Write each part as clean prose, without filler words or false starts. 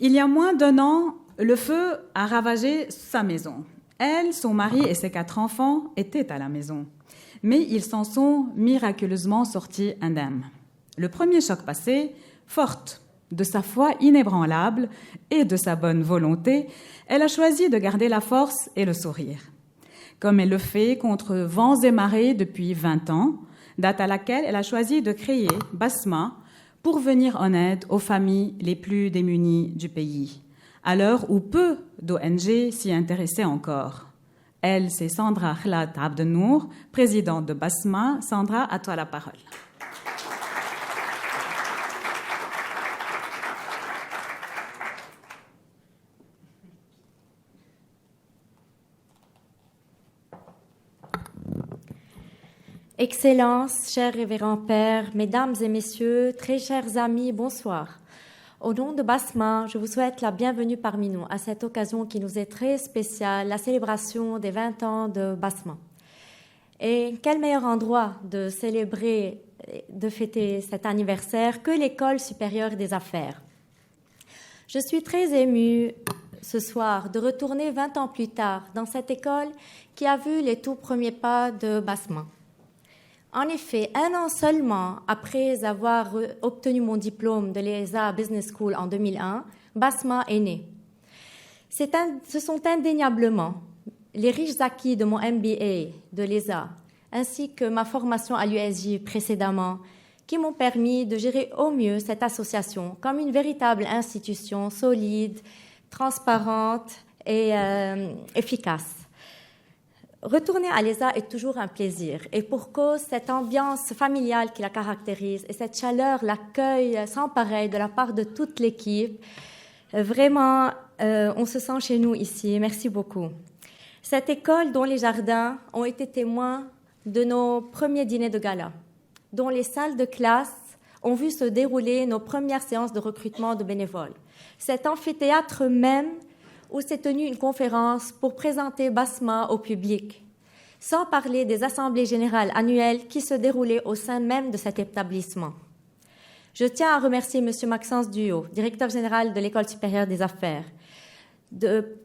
Il y a moins d'un an, le feu a ravagé sa maison. Elle, son mari et ses 4 enfants étaient à la maison. Mais ils s'en sont miraculeusement sortis indemnes. Le premier choc passé, forte de sa foi inébranlable et de sa bonne volonté, elle a choisi de garder la force et le sourire. Comme elle le fait contre vents et marées depuis 20 ans, date à laquelle elle a choisi de créer Basma pour venir en aide aux familles les plus démunies du pays, à l'heure où peu d'ONG s'y intéressaient encore. Elle, c'est Sandra Khlat Abdenour, présidente de Basma. Sandra, à toi la parole. Excellences, chers révérends pères, mesdames et messieurs, très chers amis, bonsoir. Au nom de Basma, je vous souhaite la bienvenue parmi nous à cette occasion qui nous est très spéciale, la célébration des 20 ans de Basma. Et quel meilleur endroit de célébrer, de fêter cet anniversaire que l'École supérieure des affaires. Je suis très émue ce soir de retourner 20 ans plus tard dans cette école qui a vu les tout premiers pas de Basma. En effet, 1 an seulement après avoir obtenu mon diplôme de l'ESA Business School en 2001, Basma est né. Ce sont indéniablement les riches acquis de mon MBA de l'ESA, ainsi que ma formation à l'USJ précédemment, qui m'ont permis de gérer au mieux cette association comme une véritable institution solide, transparente et efficace. Retourner à l'ESA est toujours un plaisir, et pour cause, cette ambiance familiale qui la caractérise et cette chaleur, l'accueil sans pareil de la part de toute l'équipe, vraiment, on se sent chez nous ici. Merci beaucoup. Cette école dont les jardins ont été témoins de nos premiers dîners de gala, dont les salles de classe ont vu se dérouler nos premières séances de recrutement de bénévoles. Cet amphithéâtre même où s'est tenue une conférence pour présenter Basma au public, sans parler des assemblées générales annuelles qui se déroulaient au sein même de cet établissement. Je tiens à remercier M. Maxence Duhaut, directeur général de l'École supérieure des affaires,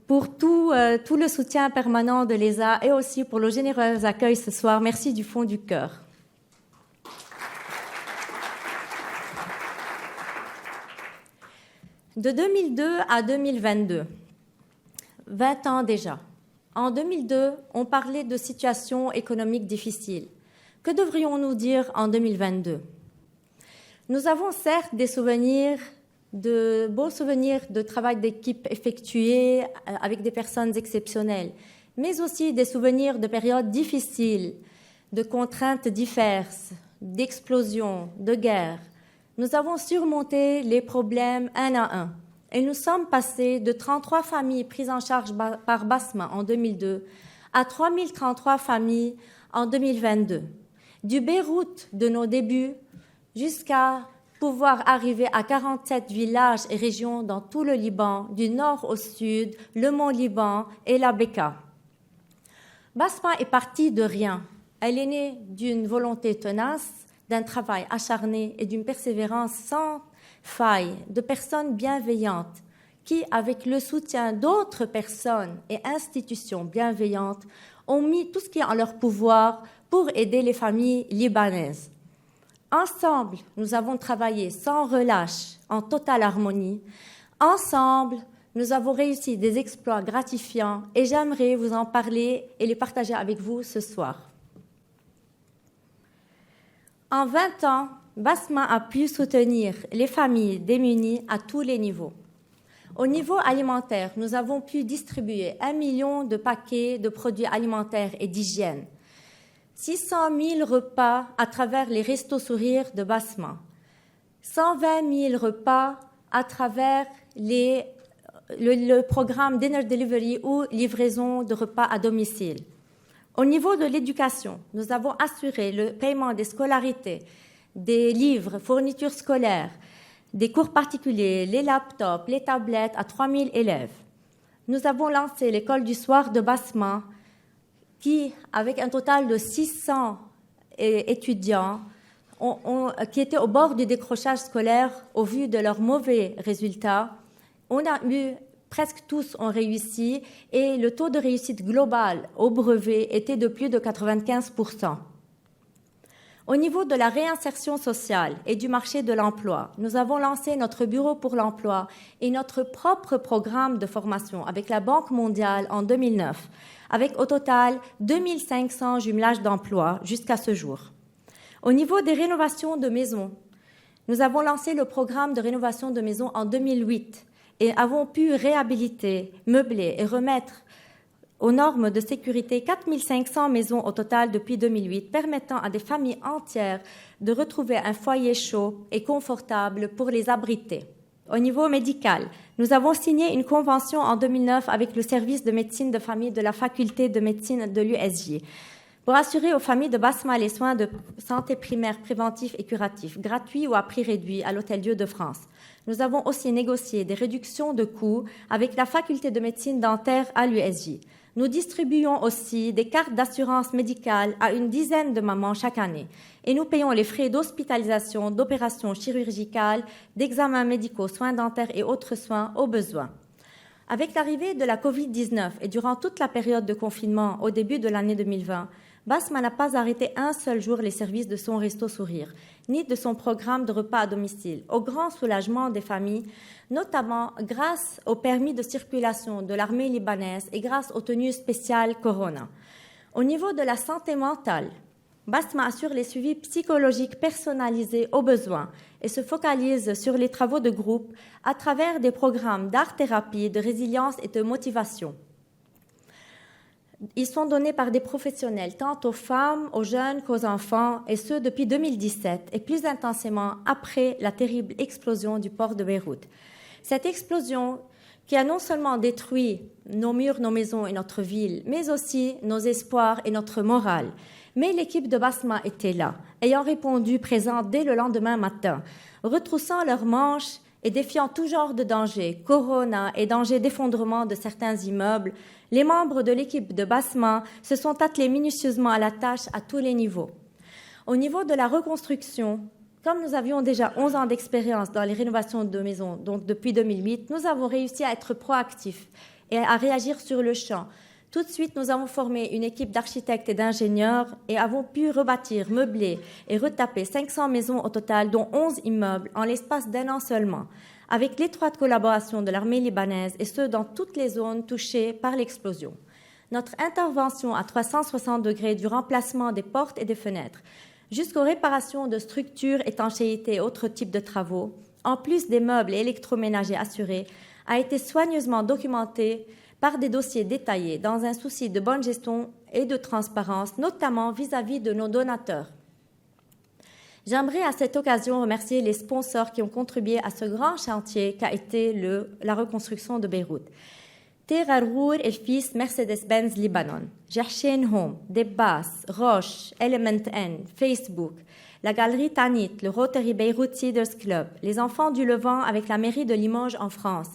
pour tout le soutien permanent de l'ESA et aussi pour le généreux accueil ce soir. Merci du fond du cœur. De 2002 à 2022, 20 ans déjà. En 2002, on parlait de situation économique difficile. Que devrions-nous dire en 2022? Nous avons certes des beaux souvenirs de travail d'équipe effectué avec des personnes exceptionnelles, mais aussi des souvenirs de périodes difficiles, de contraintes diverses, d'explosions, de guerres. Nous avons surmonté les problèmes un à un. Et nous sommes passés de 33 familles prises en charge par Basma en 2002 à 3033 familles en 2022. Du Beyrouth de nos débuts jusqu'à pouvoir arriver à 47 villages et régions dans tout le Liban, du nord au sud, le Mont Liban et la Bekaa. Basma est partie de rien. Elle est née d'une volonté tenace, d'un travail acharné et d'une persévérance sans faille, de personnes bienveillantes qui, avec le soutien d'autres personnes et institutions bienveillantes, ont mis tout ce qui est en leur pouvoir pour aider les familles libanaises. Ensemble, nous avons travaillé sans relâche, en totale harmonie. Ensemble, nous avons réussi des exploits gratifiants et j'aimerais vous en parler et les partager avec vous ce soir. En 20 ans, Basma a pu soutenir les familles démunies à tous les niveaux. Au niveau alimentaire, nous avons pu distribuer 1 million de paquets de produits alimentaires et d'hygiène, 600 000 repas à travers les Restos Sourires de Basma, 120 000 repas à travers le programme Dinner Delivery ou livraison de repas à domicile. Au niveau de l'éducation, nous avons assuré le paiement des scolarités, des livres, fournitures scolaires, des cours particuliers, les laptops, les tablettes à 3 000 élèves. Nous avons lancé l'école du soir de Basma qui, avec un total de 600 étudiants, qui étaient au bord du décrochage scolaire au vu de leurs mauvais résultats, Presque tous ont réussi et le taux de réussite global au brevet était de plus de 95%. Au niveau de la réinsertion sociale et du marché de l'emploi, nous avons lancé notre bureau pour l'emploi et notre propre programme de formation avec la Banque mondiale en 2009, avec au total 2500 jumelages d'emplois jusqu'à ce jour. Au niveau des rénovations de maisons, nous avons lancé le programme de rénovation de maisons en 2008 et avons pu réhabiliter, meubler et remettre aux normes de sécurité 4500 maisons au total depuis 2008, permettant à des familles entières de retrouver un foyer chaud et confortable pour les abriter. Au niveau médical, nous avons signé une convention en 2009 avec le service de médecine de famille de la faculté de médecine de l'USJ pour assurer aux familles de Basma les soins de santé primaire préventifs et curatifs, gratuits ou à prix réduit à l'Hôtel-Dieu de France. Nous avons aussi négocié des réductions de coûts avec la faculté de médecine dentaire à l'USJ. Nous distribuons aussi des cartes d'assurance médicale à une dizaine de mamans chaque année et nous payons les frais d'hospitalisation, d'opérations chirurgicales, d'examens médicaux, soins dentaires et autres soins au besoin. Avec l'arrivée de la COVID-19 et durant toute la période de confinement au début de l'année 2020, Basma n'a pas arrêté un seul jour les services de son Resto Sourire, ni de son programme de repas à domicile, au grand soulagement des familles, notamment grâce au permis de circulation de l'armée libanaise et grâce aux tenues spéciales Corona. Au niveau de la santé mentale, Basma assure les suivis psychologiques personnalisés aux besoins et se focalise sur les travaux de groupe à travers des programmes d'art-thérapie, de résilience et de motivation. Ils sont donnés par des professionnels, tant aux femmes, aux jeunes qu'aux enfants, et ce depuis 2017, et plus intensément après la terrible explosion du port de Beyrouth. Cette explosion qui a non seulement détruit nos murs, nos maisons et notre ville, mais aussi nos espoirs et notre morale. Mais l'équipe de Basma était là, ayant répondu présente dès le lendemain matin, retroussant leurs manches et défiant tout genre de dangers, corona et danger d'effondrement de certains immeubles. Les membres de l'équipe de Basma se sont attelés minutieusement à la tâche à tous les niveaux. Au niveau de la reconstruction, comme nous avions déjà 11 ans d'expérience dans les rénovations de maisons, donc depuis 2008, nous avons réussi à être proactifs et à réagir sur le champ. Tout de suite, nous avons formé une équipe d'architectes et d'ingénieurs et avons pu rebâtir, meubler et retaper 500 maisons au total, dont 11 immeubles, en l'espace d'un an seulement, avec l'étroite collaboration de l'armée libanaise et ce, dans toutes les zones touchées par l'explosion. Notre intervention à 360 degrés du remplacement des portes et des fenêtres jusqu'aux réparations de structures, étanchéité et autres types de travaux, en plus des meubles et électroménagers assurés, a été soigneusement documentée par des dossiers détaillés dans un souci de bonne gestion et de transparence, notamment vis-à-vis de nos donateurs. J'aimerais à cette occasion remercier les sponsors qui ont contribué à ce grand chantier qu'a été la reconstruction de Beyrouth. Terrarour et fils Mercedes-Benz Libanon, Jahshen Home, Debas, Roche, Element N, Facebook, la galerie Tanit, le Rotary Beirut Cedars Club, les Enfants du Levant avec la mairie de Limoges en France,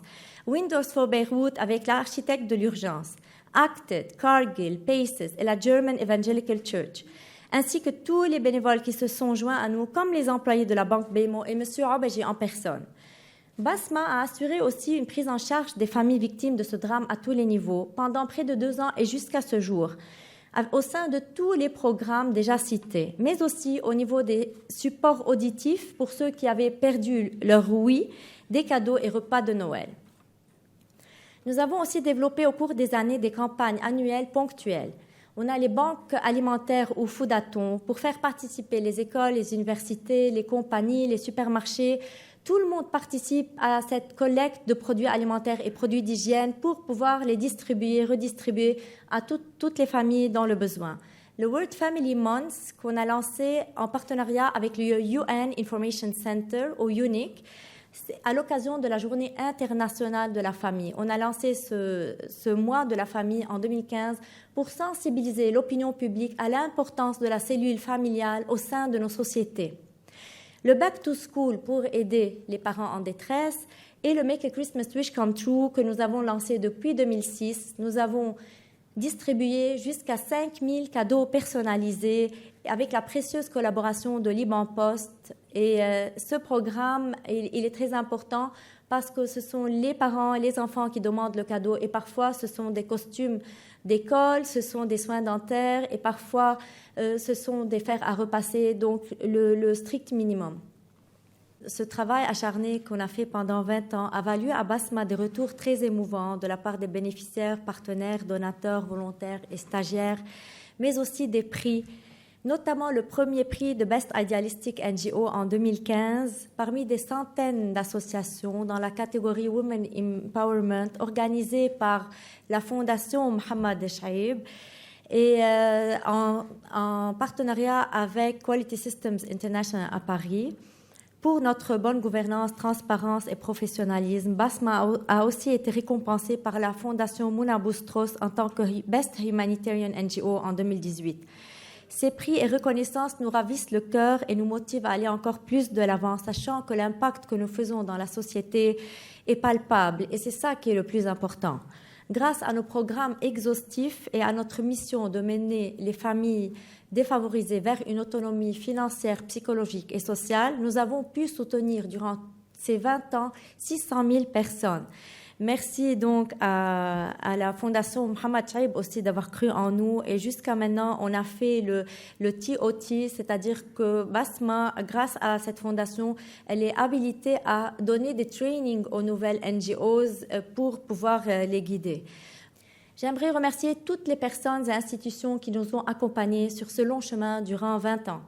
Windows for Beirut avec l'architecte de l'urgence, Acted, Cargill, Paces et la German Evangelical Church, ainsi que tous les bénévoles qui se sont joints à nous, comme les employés de la Banque BMO et M. Abaji en personne. Basma a assuré aussi une prise en charge des familles victimes de ce drame à tous les niveaux, pendant près de 2 ans et jusqu'à ce jour, au sein de tous les programmes déjà cités, mais aussi au niveau des supports auditifs pour ceux qui avaient perdu leur ouïe, des cadeaux et repas de Noël. Nous avons aussi développé au cours des années des campagnes annuelles ponctuelles. On a les banques alimentaires ou Foodathon pour faire participer les écoles, les universités, les compagnies, les supermarchés. Tout le monde participe à cette collecte de produits alimentaires et produits d'hygiène pour pouvoir les distribuer, redistribuer à toutes les familles dans le besoin. Le World Family Month qu'on a lancé en partenariat avec le UN Information Center au UNIC, à l'occasion de la Journée internationale de la famille. On a lancé ce mois de la famille en 2015 pour sensibiliser l'opinion publique à l'importance de la cellule familiale au sein de nos sociétés. Le Back to School pour aider les parents en détresse et le Make a Christmas Wish Come True que nous avons lancé depuis 2006. Nous avons distribué jusqu'à 5000 cadeaux personnalisés avec la précieuse collaboration de Liban Post. Et ce programme, il est très important parce que ce sont les parents et les enfants qui demandent le cadeau. Et parfois, ce sont des costumes d'école, ce sont des soins dentaires et parfois, ce sont des fers à repasser, donc le strict minimum. Ce travail acharné qu'on a fait pendant 20 ans a valu à Basma des retours très émouvants de la part des bénéficiaires, partenaires, donateurs, volontaires et stagiaires, mais aussi des prix, notamment le premier prix de Best Idealistic NGO en 2015, parmi des centaines d'associations dans la catégorie Women Empowerment organisée par la Fondation Mohamed Chaib et en partenariat avec Quality Systems International à Paris. Pour notre bonne gouvernance, transparence et professionnalisme, Basma a aussi été récompensée par la Fondation Mouna Boustros en tant que Best Humanitarian NGO en 2018. Ces prix et reconnaissances nous ravissent le cœur et nous motivent à aller encore plus de l'avant, sachant que l'impact que nous faisons dans la société est palpable et c'est ça qui est le plus important. Grâce à nos programmes exhaustifs et à notre mission de mener les familles défavorisées vers une autonomie financière, psychologique et sociale, nous avons pu soutenir durant ces 20 ans 600 000 personnes. Merci donc à la Fondation Mohamed Chaib aussi d'avoir cru en nous et jusqu'à maintenant on a fait le TOT, c'est-à-dire que Basma, grâce à cette fondation, elle est habilitée à donner des trainings aux nouvelles NGOs pour pouvoir les guider. J'aimerais remercier toutes les personnes et institutions qui nous ont accompagnés sur ce long chemin durant 20 ans.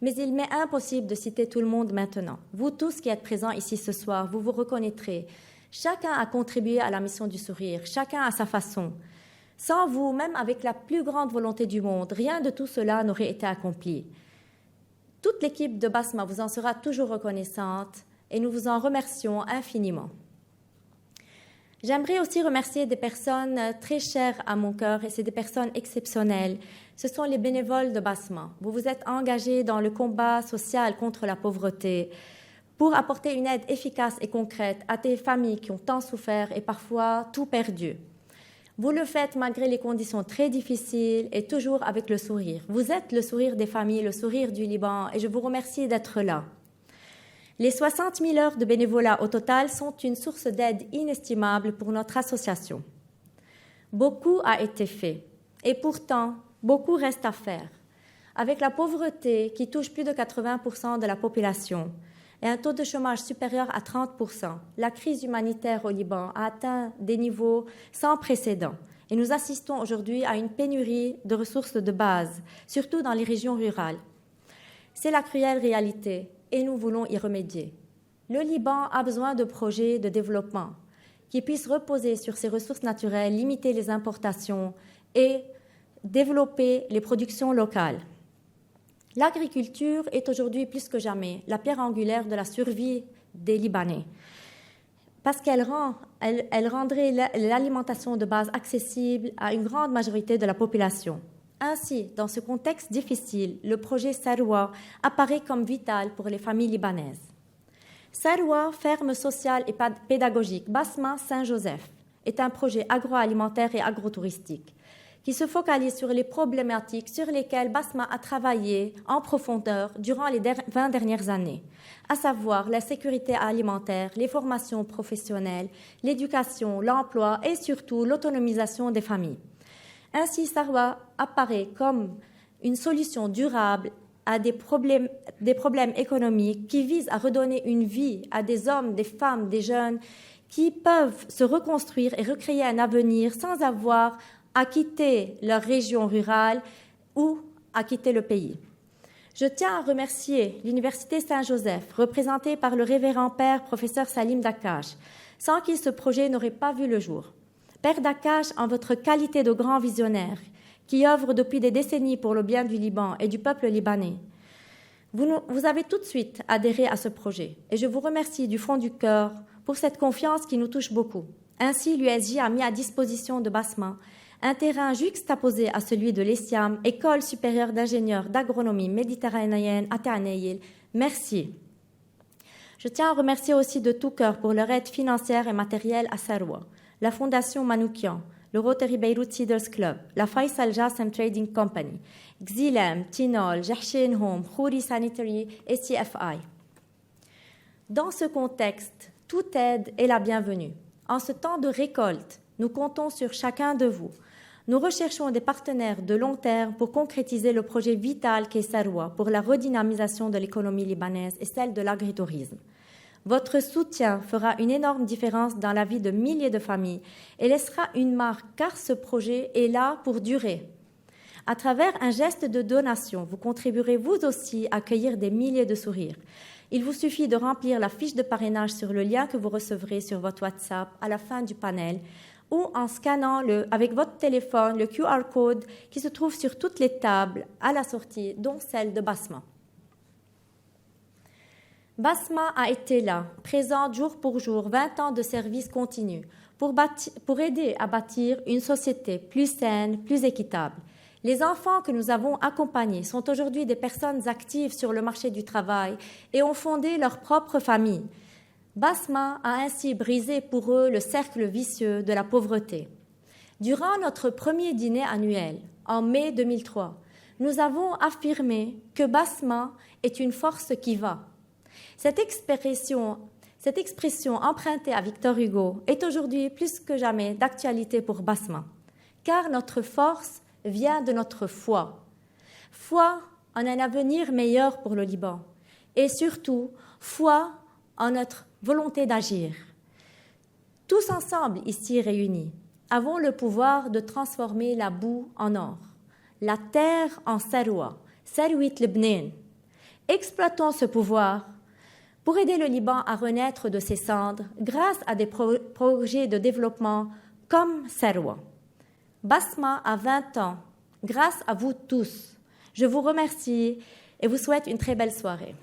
Mais il m'est impossible de citer tout le monde maintenant. Vous tous qui êtes présents ici ce soir, vous vous reconnaîtrez. Chacun a contribué à la mission du sourire, chacun à sa façon. Sans vous, même avec la plus grande volonté du monde, rien de tout cela n'aurait été accompli. Toute l'équipe de Basma vous en sera toujours reconnaissante et nous vous en remercions infiniment. J'aimerais aussi remercier des personnes très chères à mon cœur et c'est des personnes exceptionnelles. Ce sont les bénévoles de Basma. Vous vous êtes engagés dans le combat social contre la pauvreté pour apporter une aide efficace et concrète à des familles qui ont tant souffert et parfois tout perdu. Vous le faites malgré les conditions très difficiles et toujours avec le sourire. Vous êtes le sourire des familles, le sourire du Liban et je vous remercie d'être là. Les 60 000 heures de bénévolat au total sont une source d'aide inestimable pour notre association. Beaucoup a été fait et pourtant, beaucoup reste à faire. Avec la pauvreté qui touche plus de 80% de la population, et un taux de chômage supérieur à 30%. La crise humanitaire au Liban a atteint des niveaux sans précédent et nous assistons aujourd'hui à une pénurie de ressources de base, surtout dans les régions rurales. C'est la cruelle réalité et nous voulons y remédier. Le Liban a besoin de projets de développement qui puissent reposer sur ses ressources naturelles, limiter les importations et développer les productions locales. L'agriculture est aujourd'hui plus que jamais la pierre angulaire de la survie des Libanais parce qu'elle rendrait l'alimentation de base accessible à une grande majorité de la population. Ainsi, dans ce contexte difficile, le projet Sarwa apparaît comme vital pour les familles libanaises. Sarwa, ferme sociale et pédagogique Basma Saint-Joseph, est un projet agroalimentaire et agrotouristique qui se focalise sur les problématiques sur lesquelles Basma a travaillé en profondeur durant les 20 dernières années, à savoir la sécurité alimentaire, les formations professionnelles, l'éducation, l'emploi et surtout l'autonomisation des familles. Ainsi, Sarwa apparaît comme une solution durable à des problèmes économiques qui visent à redonner une vie à des hommes, des femmes, des jeunes qui peuvent se reconstruire et recréer un avenir sans avoir à quitter leur région rurale ou à quitter le pays. Je tiens à remercier l'Université Saint-Joseph, représentée par le révérend père professeur Salim Dakash, sans qui ce projet n'aurait pas vu le jour. Père Dakash, en votre qualité de grand visionnaire, qui œuvre depuis des décennies pour le bien du Liban et du peuple libanais, vous avez tout de suite adhéré à ce projet et je vous remercie du fond du cœur pour cette confiance qui nous touche beaucoup. Ainsi, l'USJ a mis à disposition de Basma un terrain juxtaposé à celui de l'ESIAM, École supérieure d'ingénieurs d'agronomie méditerranéenne à Tanaïl. Merci. Je tiens à remercier aussi de tout cœur pour leur aide financière et matérielle à Sarwa, la Fondation Manoukian, le Rotary Beirut Seeders Club, la Faisal Jasem Trading Company, Xilem, Tinol, Jahshin Home, Khouri Sanitary et CFI. Dans ce contexte, toute aide est la bienvenue. En ce temps de récolte, nous comptons sur chacun de vous. Nous recherchons des partenaires de long terme pour concrétiser le projet vital qu'est Sarwa pour la redynamisation de l'économie libanaise et celle de l'agritourisme. Votre soutien fera une énorme différence dans la vie de milliers de familles et laissera une marque car ce projet est là pour durer. À travers un geste de donation, vous contribuerez vous aussi à accueillir des milliers de sourires. Il vous suffit de remplir la fiche de parrainage sur le lien que vous recevrez sur votre WhatsApp à la fin du panel ou en scannant avec votre téléphone le QR code qui se trouve sur toutes les tables à la sortie, dont celle de Basma. Basma a été là, présente jour pour jour, 20 ans de service continu, pour aider à bâtir une société plus saine, plus équitable. Les enfants que nous avons accompagnés sont aujourd'hui des personnes actives sur le marché du travail et ont fondé leur propre famille. Basma a ainsi brisé pour eux le cercle vicieux de la pauvreté. Durant notre premier dîner annuel, en mai 2003, nous avons affirmé que Basma est une force qui va. Cette expression empruntée à Victor Hugo est aujourd'hui plus que jamais d'actualité pour Basma, car notre force vient de notre foi. Foi en un avenir meilleur pour le Liban et surtout foi en notre volonté d'agir. Tous ensemble, ici réunis, avons le pouvoir de transformer la boue en or, la terre en sarwa, sarwit lebnen. Exploitons ce pouvoir pour aider le Liban à renaître de ses cendres grâce à des projets de développement comme Sarwa. Basma a 20 ans, grâce à vous tous. Je vous remercie et vous souhaite une très belle soirée.